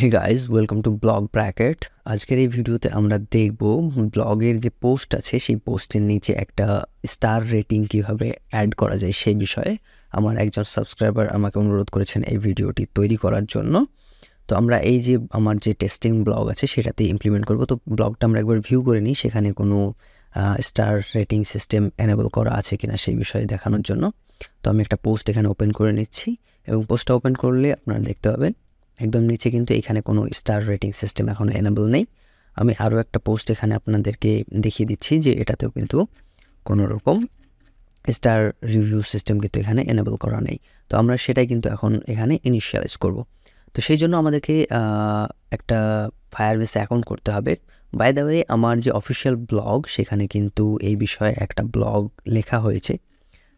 Hey guys, welcome to Blog Bracket. আজকের এই ভিডিওতে আমরা দেখব ব্লগের যে পোস্ট আছে সেই পোস্টের নিচে একটা স্টার রেটিং কিভাবে অ্যাড করা যায় সেই বিষয়ে আমার একজন সাবস্ক্রাইবার আমাকে অনুরোধ করেছেন এই ভিডিওটি তৈরি করার জন্য। তো আমরা এই যে আমার যে টেস্টিং ব্লগ আছে সেটাতে ইমপ্লিমেন্ট করব। তো ব্লগটা আমরা একবার ভিউ করে নিই, সেখানে কোনো স্টার রেটিং সিস্টেম এনেবল করা আছে কিনা সেই বিষয়ে দেখানোর জন্য। তো আমি একটা পোস্ট এখানে ওপেন করে নিচ্ছি এবং পোস্টটা ওপেন করলে আপনারা দেখতে পাবেন একদম নিচে কিন্তু এখানে কোনো স্টার রেটিং সিস্টেম এখনও এনেবল নেই। আমি আরও একটা পোস্ট এখানে আপনাদেরকে দেখিয়ে দিচ্ছি যে এটাতেও কিন্তু কোনো রকম স্টার রিভিউ সিস্টেম কিন্তু এখানে এনেবল করা নেই। তো আমরা সেটাই কিন্তু এখন এখানে ইনিশিয়ালাইজ করব। তো সেই জন্য আমাদেরকে একটা ফায়ারবেস অ্যাকাউন্ট করতে হবে। বাই দ্য ওয়ে, আমার যে অফিসিয়াল ব্লগ সেখানে কিন্তু এই বিষয়ে একটা ব্লগ লেখা হয়েছে,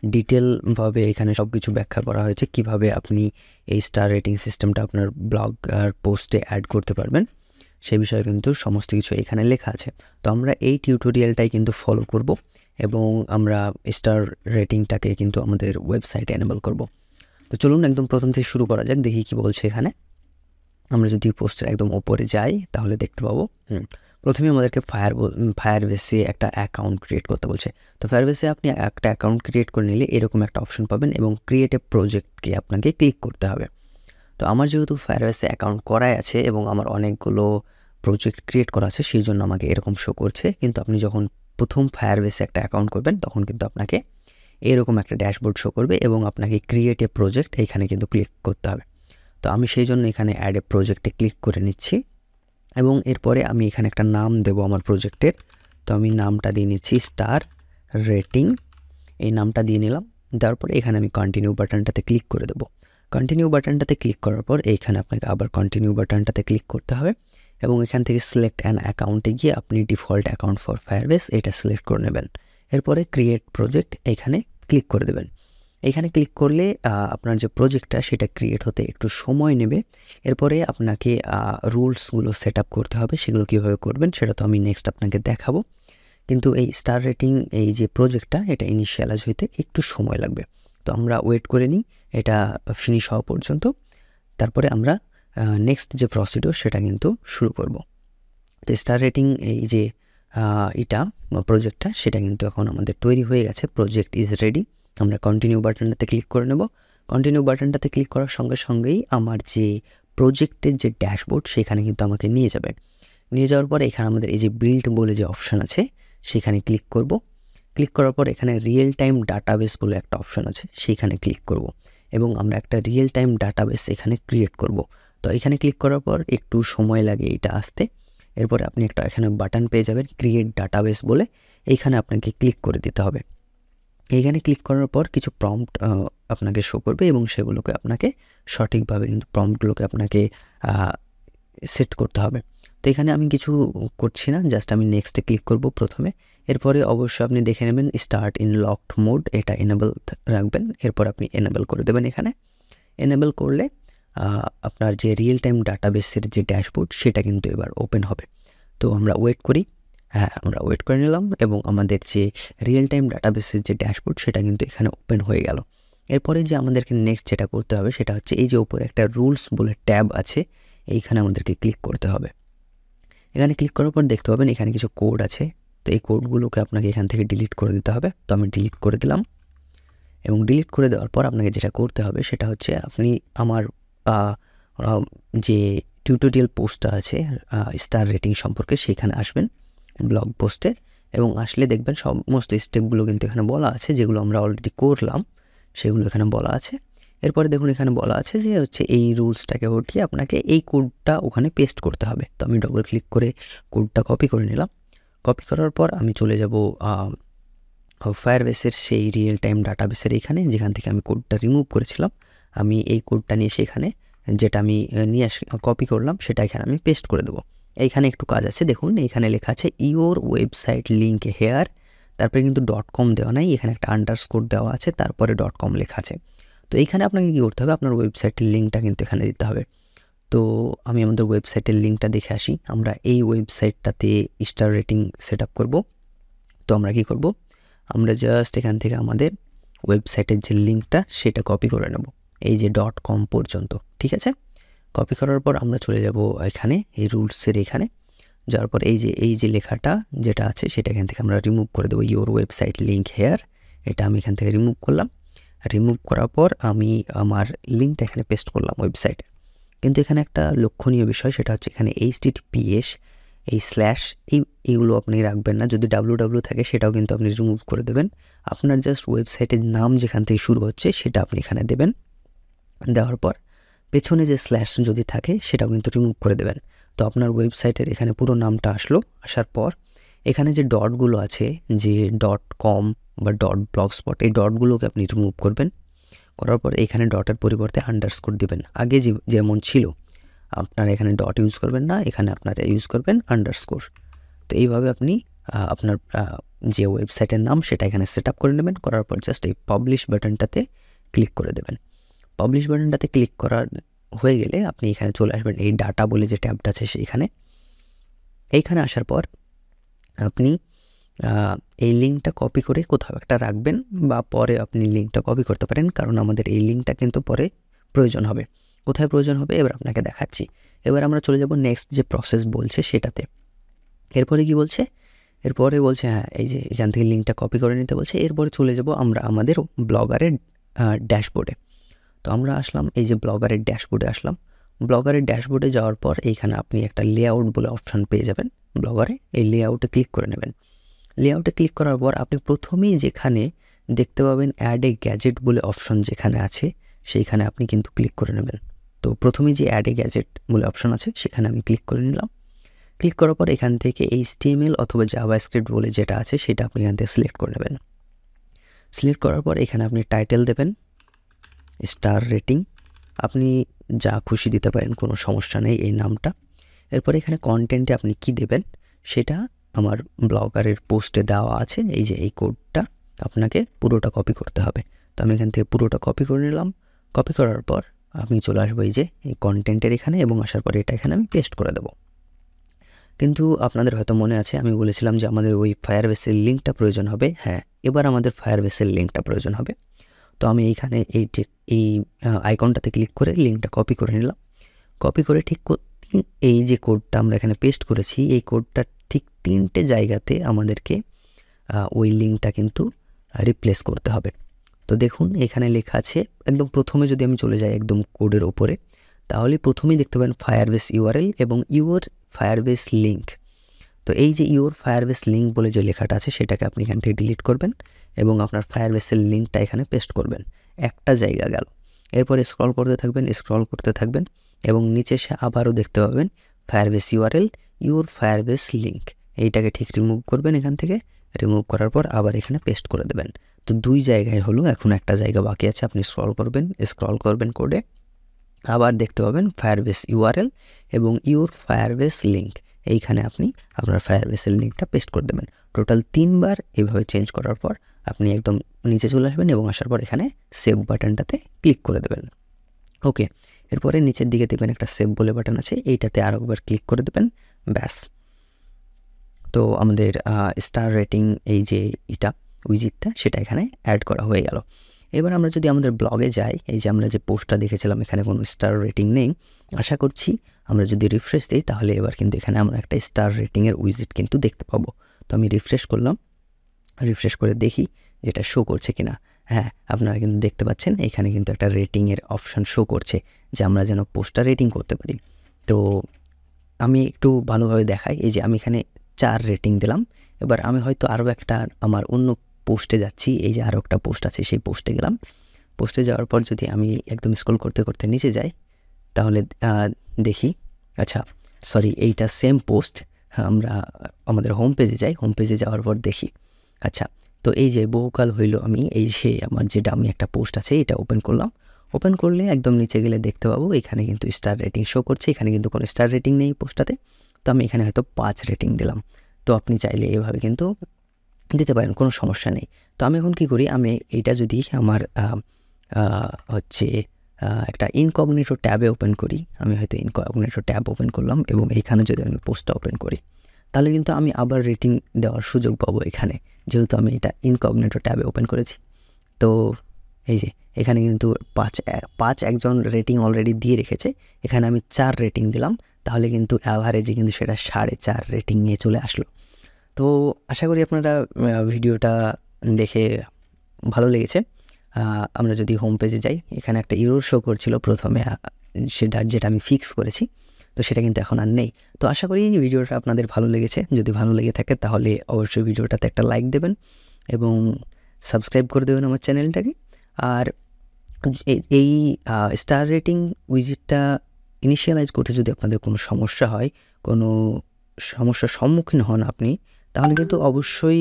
ডিটেলভাবে এখানে সব কিছু ব্যাখ্যা করা হয়েছে কিভাবে আপনি এই স্টার রেটিং সিস্টেমটা আপনার ব্লগ আর পোস্টে অ্যাড করতে পারবেন সে বিষয়ে কিন্তু সমস্ত কিছু এখানে লেখা আছে। তো আমরা এই টিউটোরিয়ালটাই কিন্তু ফলো করব এবং আমরা স্টার রেটিংটাকে কিন্তু আমাদের ওয়েবসাইটে এনেবল করব। তো চলুন একদম প্রথম থেকে শুরু করা যাক, দেখি কি বলছে এখানে। আমরা যদি পোস্টের একদম ওপরে যাই তাহলে দেখতে পাবো প্রথমে আমাদেরকে ফায়ারবেসে একটা অ্যাকাউন্ট ক্রিয়েট করতে বলছে। তো ফায়ারবেসে আপনি একটা অ্যাকাউন্ট ক্রিয়েট করে নিলে এরকম একটা অপশন পাবেন এবং ক্রিয়েট এ প্রজেক্টকে আপনাকে ক্লিক করতে হবে। তো আমার যেহেতু ফায়ারবেসে অ্যাকাউন্ট করাই আছে এবং আমার অনেকগুলো প্রজেক্ট ক্রিয়েট করা আছে সেই জন্য আমাকে এরকম শো করছে। কিন্তু আপনি যখন প্রথম ফায়ারবেসে একটা অ্যাকাউন্ট করবেন তখন কিন্তু আপনাকে এরকম একটা ড্যাশবোর্ড শো করবে এবং আপনাকে ক্রিয়েট এ প্রজেক্ট এইখানে কিন্তু ক্লিক করতে হবে। তো আমি সেই জন্য এখানে অ্যাড এ প্রজেক্টে ক্লিক করে নিচ্ছি এবং এরপরে আমি এখানে একটা নাম দেব আমার প্রজেক্টের। তো আমি নামটা দিয়ে নিচ্ছি স্টার রেটিং, এই নামটা দিয়ে নিলাম। তারপরে এখানে আমি কন্টিনিউ বাটনটাতে ক্লিক করে দেবো। কন্টিনিউ বাটনটাতে ক্লিক করার পর এইখানে আপনাকে আবার কন্টিনিউ বাটনটাতে ক্লিক করতে হবে এবং এখান থেকে সিলেক্ট অ্যান অ্যাকাউন্টে গিয়ে আপনি ডিফল্ট অ্যাকাউন্ট ফর ফায়ারবেস এটা সিলেক্ট করে নেবেন। এরপরে ক্রিয়েট প্রজেক্ট এইখানে ক্লিক করে দেবেন। এইখানে ক্লিক করলে আপনার যে প্রজেক্টটা সেটা ক্রিয়েট হতে একটু সময় নেবে। এরপরে আপনাকে রুলসগুলো সেট আপ করতে হবে, সেগুলো কীভাবে করবেন সেটা তো আমি নেক্সট আপনাকে দেখাবো। কিন্তু এই স্টার রেটিং এই যে প্রজেক্টটা এটা ইনিশিয়ালাইজ হইতে একটু সময় লাগবে। তো আমরা ওয়েট করে নিই এটা ফিনিশ হওয়া পর্যন্ত, তারপরে আমরা নেক্সট যে প্রসিডিওর সেটা কিন্তু শুরু করব। তো স্টার রেটিং এই যে এটা প্রজেক্টটা সেটা কিন্তু এখন আমাদের তৈরি হয়ে গেছে, প্রজেক্ট ইজ রেডি। আমরা কন্টিনিউ বাটনটাতে ক্লিক করে নেব। কন্টিনিউ বাটনটাতে ক্লিক করার সঙ্গে সঙ্গেই আমার যে প্রজেক্টের যে ড্যাশবোর্ড সেখানে কিন্তু আমাকে নিয়ে যাবে। নিয়ে যাওয়ার পরে এখানে আমাদের এই যে বিল্ড বলে যে অপশান আছে সেখানে ক্লিক করব। ক্লিক করার পর এখানে রিয়েল টাইম ডাটাবেস বলে একটা অপশান আছে সেইখানে ক্লিক করব এবং আমরা একটা রিয়েল টাইম ডাটাবেস এখানে ক্রিয়েট করব। তো এখানে ক্লিক করার পর একটু সময় লাগে এটা আসতে। এরপরে আপনি একটা এখানে বাটন পেয়ে যাবেন ক্রিয়েট ডাটাবেস বলে, এইখানে আপনাকে ক্লিক করে দিতে হবে। এইখানে ক্লিক করার পর কিছু প্রম্পট আপনাকে শো করবে এবং সেগুলোকে আপনাকে সঠিকভাবে কিন্তু প্রম্পটগুলোকে আপনাকে সেট করতে হবে। তো এখানে আমি কিছু করছি না, জাস্ট আমি নেক্সটে ক্লিক করব প্রথমে। এরপরে অবশ্যই আপনি দেখে নেবেন স্টার্ট ইন লকড মোড এটা এনেবল রাখবেন। এরপর আপনি এনেবল করে দেবেন। এখানে এনেবল করলে আপনার যে রিয়েল টাইম ডাটাবেসের যে ড্যাশবোর্ড সেটা কিন্তু এবার ওপেন হবে। তো আমরা ওয়েট করি। হ্যাঁ, আমরা ওয়েট করে নিলাম এবং আমাদের যে রিয়েল টাইম ডাটাবেসের যে ড্যাশবোর্ড সেটা কিন্তু এখানে ওপেন হয়ে গেল। এরপরে যে আমাদেরকে নেক্সট যেটা করতে হবে সেটা হচ্ছে এই যে উপরে একটা রুলস বলে ট্যাব আছে, এইখানে আমাদেরকে ক্লিক করতে হবে। এখানে ক্লিক করার পর দেখতে পাবেন এখানে কিছু কোড আছে। তো এই কোডগুলোকে আপনাকে এখান থেকে ডিলিট করে দিতে হবে। তো আমি ডিলিট করে দিলাম এবং ডিলিট করে দেওয়ার পর আপনাকে যেটা করতে হবে সেটা হচ্ছে আপনি আমার যে টিউটোরিয়াল পোস্টটা আছে স্টার রেটিং সম্পর্কে সেখানে আসবেন ব্লগ পোস্টে এবং আসলে দেখবেন সমস্ত স্টেপগুলো কিন্তু এখানে বলা আছে, যেগুলো আমরা অলরেডি করলাম সেগুলো এখানে বলা আছে। এরপরে দেখুন এখানে বলা আছে যে হচ্ছে এই রুলসটাকে উঠিয়ে আপনাকে এই কোডটা ওখানে পেস্ট করতে হবে। তো আমি ডবল ক্লিক করে কোডটা কপি করে নিলাম। কপি করার পর আমি চলে যাব ফায়ারবেসের সেই রিয়েল টাইম ডাটাবেসের এখানে, যেখান থেকে আমি কোডটা রিমুভ করেছিলাম। আমি এই কোডটা নিয়ে সেখানে যেটা আমি নিয়ে কপি করলাম সেটা এখানে আমি পেস্ট করে দেবো। এইখানে একটু কাজ আছে, দেখুন এখানে লেখা আছে ইওর ওয়েবসাইট লিঙ্ক হেয়ার, তারপরে কিন্তু .com দেওয়া নাই, এখানে একটা আন্ডারস্কোর দেওয়া আছে, তারপরে .com লেখা আছে। তো এইখানে আপনাকে কী করতে হবে, আপনার ওয়েবসাইটের লিঙ্কটা কিন্তু এখানে দিতে হবে। তো আমি আমাদের ওয়েবসাইটের লিঙ্কটা দেখে আসি। আমরা এই ওয়েবসাইটটাতে স্টার রেটিং সেট আপ করবো। তো আমরা কী করব, আমরা জাস্ট এখান থেকে আমাদের ওয়েবসাইটের যে লিঙ্কটা সেটা কপি করে নেব এই যে .com পর্যন্ত, ঠিক আছে। কপি করার পর আমরা চলে যাব এখানে এই রুলসের এখানে যাওয়ার পর এই যে লেখাটা যেটা আছে সেটা এখান থেকে আমরা রিমুভ করে দেবো, ইওর ওয়েবসাইট লিঙ্ক হেয়ার। এটা আমি এখান থেকে রিমুভ করলাম। রিমুভ করার পর আমি আমার লিঙ্কটা এখানে পেস্ট করলাম ওয়েবসাইটে। কিন্তু এখানে একটা লক্ষণীয় বিষয়, সেটা হচ্ছে এখানে HTTPS এই স্ল্যাশ এইগুলো আপনি রাখবেন না। যদি www থাকে সেটাও কিন্তু আপনি রিমুভ করে দেবেন। আপনার জাস্ট ওয়েবসাইটের নাম যেখান থেকে শুরু হচ্ছে সেটা আপনি এখানে দেবেন। দেওয়ার পর পেছনে যে স্ল্যাশ যদি থাকে সেটাও কিন্তু রিমুভ করে দেবেন। তো আপনার ওয়েবসাইটের এখানে পুরো নামটা আসলো। আসার পর এখানে যে ডটগুলো আছে, যে .com বা .blogspot, এই ডটগুলোকে আপনি রিমুভ করবেন। করার পর এখানে ডটের পরিবর্তে আন্ডারস্কোর দিবেন। আগে যেমন ছিল আপনারা এখানে ডট ইউজ করবেন না, এখানে আপনারা ইউজ করবেন আন্ডারস্কোর। তো এইভাবে আপনি আপনার যে ওয়েবসাইটের নাম সেটা এখানে সেট আপ করে নেবেন। করার পর জাস্ট এই পাবলিশ বাটনটাতে ক্লিক করে দেবেন। পাবলিশ বাটনটাতে ক্লিক করা হয়ে গেলে আপনি এখানে চলে আসবেন এই ডাটা বলে যে ট্যাবটা আছে এইখানে আসার পর আপনি এই লিঙ্কটা কপি করে কোথাও একটা রাখবেন, বা পরে আপনি লিঙ্কটা কপি করতে পারেন, কারণ আমাদের এই লিঙ্কটা কিন্তু পরে প্রয়োজন হবে। কোথায় প্রয়োজন হবে এবার আপনাকে দেখাচ্ছি। এবার আমরা চলে যাব নেক্সট যে প্রসেস বলছে সেটাতে। এরপরে কি বলছে? এরপরে বলছে হ্যাঁ, এই যে এখান থেকে লিঙ্কটা কপি করে নিতে বলছে। এরপরে চলে যাব আমরা আমাদের ব্লগারের ড্যাশবোর্ডে। তো আমরা আসলাম এই যে ব্লগারের ড্যাশবোর্ডে আসলাম। ব্লগারের ড্যাশবোর্ডে যাওয়ার পর এইখানে আপনি একটা লেআউট বলে অপশান পেয়ে যাবেন ব্লগারে। এই লেআউটে ক্লিক করে নেবেন। লেআউটে ক্লিক করার পর আপনি প্রথমেই যেখানে দেখতে পাবেন অ্যাড এ গ্যাজেট বলে অপশন যেখানে আছে সেইখানে আপনি কিন্তু ক্লিক করে নেবেন। তো প্রথমেই যে অ্যাড এ গ্যাজেট বলে অপশন আছে সেখানে আমি ক্লিক করে নিলাম। ক্লিক করার পর এখান থেকে HTML অথবা জাভাস্ক্রিপ্ট বলে যেটা আছে সেটা আপনি এখান থেকে সিলেক্ট করে নেবেন। সিলেক্ট করার পর এখানে আপনি টাইটেল দেবেন, স্টার রেটিং, আপনি যা খুশি দিতে পারেন, কোনো সমস্যা নেই এই নামটা। এরপর এখানে কন্টেন্টে আপনি কি দেবেন সেটা আমার ব্লগারের পোস্টে দেওয়া আছে। এই যে এই কোডটা আপনাকে পুরোটা কপি করতে হবে। তো আমি এখান থেকে পুরোটা কপি করে নিলাম। কপি করার পর আমি চলে আসবো এই যে এই কন্টেন্টের এখানে, এবং আসার পর এটা এখানে আমি পেস্ট করে দেবো। কিন্তু আপনাদের হয়তো মনে আছে আমি বলেছিলাম যে আমাদের ওই ফায়ারবেসের লিঙ্কটা প্রয়োজন হবে। হ্যাঁ, এবার আমাদের ফায়ারবেসের লিঙ্কটা প্রয়োজন হবে। তো আমি এইখানে এই আইকনটাতে ক্লিক করে লিঙ্কটা কপি করে নিলাম। কপি করে ঠিক এই যে কোডটা আমরা এখানে পেস্ট করেছি, এই কোডটা ঠিক 3টে জায়গাতে আমাদেরকে ওই লিঙ্কটা কিন্তু রিপ্লেস করতে হবে। তো দেখুন এখানে লেখা আছে, একদম প্রথমে যদি আমি চলে যাই একদম কোডের ওপরে, তাহলে প্রথমেই দেখতে পাবেন ফায়ারবেস URL এবং ইউর ফায়ারবেস লিঙ্ক। তো এই যে ইউর ফায়ারবেস লিঙ্ক বলে যে লেখাটা আছে সেটাকে আপনি এখান থেকে ডিলিট করবেন এবং আপনার ফায়ারবেসের লিঙ্কটা এখানে পেস্ট করবেন। একটা জায়গা গেল। এরপরে স্ক্রল করতে থাকবেন এবং নিচে এসে আবারও দেখতে পাবেন Firebase URL your Firebase link. এইটাকে ঠিক রিমুভ করবেন এখান থেকে। রিমুভ করার পর আবার এখানে পেস্ট করে দেবেন। তো 2 জায়গায় হলো, এখন একটা জায়গা বাকি আছে। আপনি স্ক্রল করবেন কোডে, আবার দেখতে পাবেন ফায়ারবেস URL এবং ইউর ফায়ারবেস লিঙ্ক। এইখানে আপনি আপনার ফায়ারবেসের লিঙ্কটা পেস্ট করে দেবেন। টোটাল 3 বার এইভাবে চেঞ্জ করার পর আপনি একদম নিচে চলে আসবেন এবং আসার পর এখানে সেভ বাটনটাতে ক্লিক করে দেবেন। ওকে, এরপরে নিচের দিকে দেখবেন একটা সেভ বলে বাটন আছে, এইটাতে আরও একবার ক্লিক করে দেবেন। ব্যাস, তো আমাদের স্টার রেটিং এই যে এটা উইজিটটা সেটা এখানে অ্যাড করা হয়ে গেল। এবার আমরা যদি আমাদের ব্লগে যাই, এই যে আমরা যে পোস্টটা দেখেছিলাম এখানে কোনো স্টার রেটিং নেই। আশা করছি আমরা যদি রিফ্রেশ দিই তাহলে এবার কিন্তু এখানে আমরা একটা স্টার রেটিংয়ের উইজিট কিন্তু দেখতে পাবো। তো আমি রিফ্রেশ করলাম, রিফ্রেশ করে দেখি যেটা শো করছে কিনা। হ্যাঁ, আপনারা কিন্তু দেখতে পাচ্ছেন এখানে কিন্তু একটা রেটিংয়ের অপশান শো করছে যে আমরা যেন পোস্টটা রেটিং করতে পারি। তো আমি একটু ভালোভাবে দেখাই। এই যে আমি এখানে 4 রেটিং দিলাম। এবার আমি হয়তো আরও একটা আমার অন্য পোস্টে যাচ্ছি, এই যে আরও একটা পোস্ট আছে সেই পোস্টে গেলাম। পোস্টে যাওয়ার পর যদি আমি একদম স্ক্রল করতে নিচে যাই তাহলে দেখি, আচ্ছা সরি, এইটা সেম পোস্ট। আমরা আমাদের হোম পেজে যাই, হোম পেজে যাওয়ার পর দেখি, আচ্ছা তো এই যে বহুকাল হইলো আমি এই যে আমার যেটা আমি একটা পোস্ট আছে এটা ওপেন করলাম। ওপেন করলে একদম নিচে গেলে দেখতে পাবো এখানে কিন্তু স্টার রেটিং শো করছে। এখানে কিন্তু কোনো স্টার রেটিং নেই পোস্টটাতে। তো আমি এখানে হয়তো 5 রেটিং দিলাম। তো আপনি চাইলে এভাবে কিন্তু দিতে পারেন, কোনো সমস্যা নেই। তো আমি এখন কী করি, আমি এইটা যদি আমার হচ্ছে একটা ইনকগনিটো ট্যাবে ওপেন করি, আমি হয়তো ইনকগনিটো ট্যাব ওপেন করলাম এবং এইখানে যদি আমি পোস্টটা ওপেন করি তাহলে কিন্তু আমি আবার রেটিং দেওয়ার সুযোগ পাবো এখানে, যেহেতু আমি এটা ইনকগনিটো ট্যাবে ওপেন করেছি। তো এই যে এখানে কিন্তু 5 একজন রেটিং অলরেডি দিয়ে রেখেছে, এখানে আমি 4 রেটিং দিলাম, তাহলে কিন্তু অ্যাভারেজে কিন্তু সেটা 4.5 রেটিং নিয়ে চলে আসলো। তো আশা করি আপনারা ভিডিওটা দেখে ভালো লেগেছে। আমরা যদি হোম পেজে যাই, এখানে একটা ইরর শো করছিল প্রথমে, যেটা আমি ফিক্স করেছি, তো সেটা কিন্তু এখন আর নেই। তো আশা করি ভিডিওটা আপনাদের ভালো লেগেছে। যদি ভালো লেগে থাকে তাহলে অবশ্যই ভিডিওটাতে একটা লাইক দেবেন এবং সাবস্ক্রাইব করে দেবেন আমার চ্যানেলটাকে। আর এই স্টার রেটিং উইজেটটা ইনিশিয়ালাইজ করতে যদি আপনাদের কোনো সমস্যা হয়, কোনো সমস্যার সম্মুখীন হন আপনি, তাহলে কিন্তু অবশ্যই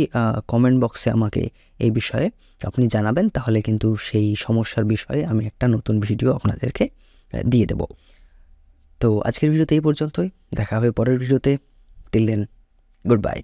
কমেন্ট বক্সে আমাকে এই বিষয়ে আপনি জানাবেন, তাহলে কিন্তু সেই সমস্যার বিষয়ে আমি একটা নতুন ভিডিও আপনাদেরকে দিয়ে দেব। তো আজকের ভিডিওতে এই পর্যন্তই, দেখা হবে পরের ভিডিওতে। Till then, good bye.